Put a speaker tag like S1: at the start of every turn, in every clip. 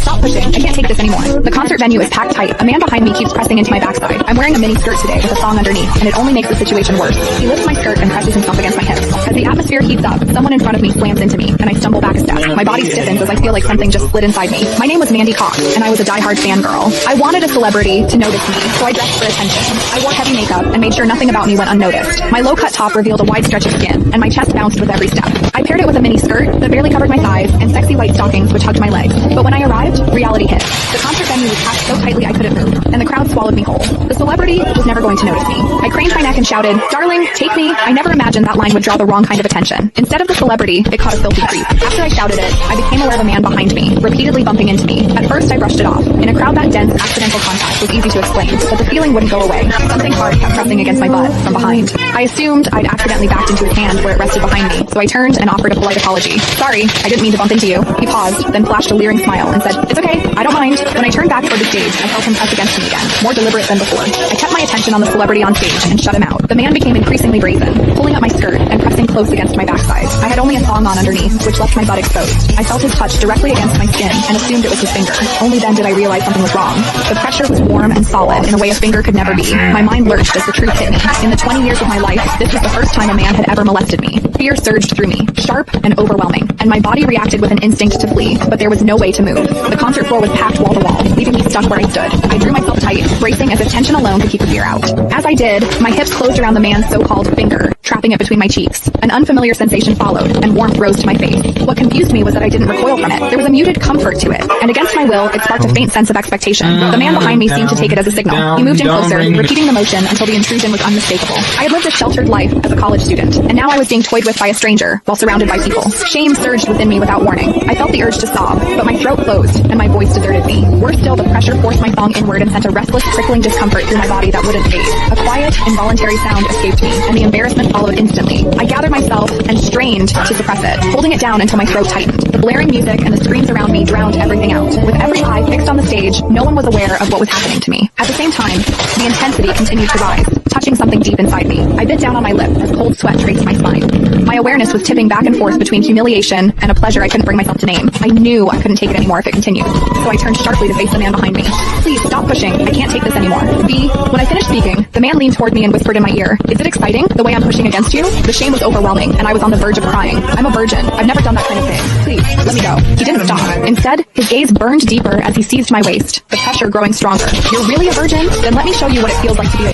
S1: stop pushing. I can't take this anymore. The concert venue is packed tight. A man behind me keeps pressing into my backside. I'm wearing a mini skirt today with a thong underneath, and it only makes the situation worse. He lifts my skirt and presses himself against my hips. As the atmosphere heats up, someone in front of me slams into me, and I stumble back a step. My body stiffens as I feel like something just slid inside me. My name was Mandy Cox, and I was a diehard fangirl. I wanted a celebrity to notice me, so I dressed for attention. I wore heavy makeup and made sure nothing about me went unnoticed. My low-cut top revealed a wide stretch of skin, and my chest bounced with every step. I paired it with a mini skirt that barely covered my thighs and sexy white stockings which hugged my legs. But when I arrived, reality hit. The concert venue was packed so tightly I couldn't move, and the crowd swallowed me whole. The celebrity was never going to notice me. I craned my neck and shouted, "Darling, take me." I never imagined that line would draw the wrong kind of attention. Instead of the celebrity, it caught a filthy creep. After I shouted it, I became aware of a man behind me, repeatedly bumping into me. At first, I brushed it off. In a crowd that dense, accidental contact was easy to explain, but the feeling wouldn't go away. Something hard kept pressing against my butt from behind. I assumed I'd accidentally backed into his hand where it rested behind me, so I turned and offered a polite apology. "Sorry, I didn't mean to bump into you." He paused, then flashed a leering smile and said, "It's okay, I don't mind." When I turned back toward the stage, I felt him press against me again, more deliberate than before. I kept my attention on the celebrity on stage and shut him out. The man became increasingly brazen, pulling up my skirt and pressing close against my backside. I had only a thong on underneath, which left my butt exposed. I felt his touch directly against my skin and assumed it was his finger. Only then did I realize something was wrong. The pressure was warm and solid in a way a finger could never be. My mind lurched as the truth hit me. In the 20 years of my life, this was the first time a man had ever molested me. Fear surged through me, sharp and overwhelming, and my body reacted with an instinct to flee, but there was no way to move. The concert floor was packed wall to wall, leaving me stuck where I stood. I drew myself tight, bracing as if tension alone could keep the fear out. As I did, my hips closed around the man's so-called finger, trapping it between my cheeks. An unfamiliar sensation followed, and warmth rose to my face. What confused me was that I didn't recoil from it. There was a muted comfort to it, and against my will, it sparked a faint sense of expectation. The man behind me seemed to take it as a signal. He moved in closer, repeating the motion until the intrusion was unmistakable. I had lived a sheltered life as a college student, and now I was being toyed with by a stranger while surrounded by people. Shame surged within me without warning. I felt the urge to sob, but my throat closed, and my voice deserted me. Worse still, the pressure forced my thong inward and sent a restless, trickling discomfort through my body that wouldn't fade. A quiet, involuntary sound escaped me, and the embarrassment followed instantly. I gathered myself and strained to suppress it, holding it down until my throat tightened. The blaring music and the screams around me drowned everything out. With every eye fixed on the stage, no one was aware of what was happening to me. At the same time, the intensity continued to rise, touching something deep inside me. I bit down on my lip as cold sweat traced my spine. My awareness was tipping back and forth between humiliation and a pleasure I couldn't bring myself to name. I knew I couldn't take it anymore if it continued, so I turned sharply to face the man behind me. "Please, stop pushing. I can't take this anymore." When I finished speaking, the man leaned toward me and whispered in my ear, "Is it exciting, the way I'm pushing against you?" The shame was overwhelming, and I was on the verge of crying. I'm a virgin. I've never done that kind of thing. Please, let me go. He didn't stop. Instead, his gaze burned deeper as he seized my waist, the pressure growing stronger. "You're really a virgin? Then let me show you what it feels like to be a..."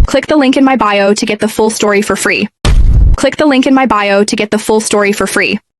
S1: Click the link in my bio to get the full story for free. Click the link in my bio to get the full story for free.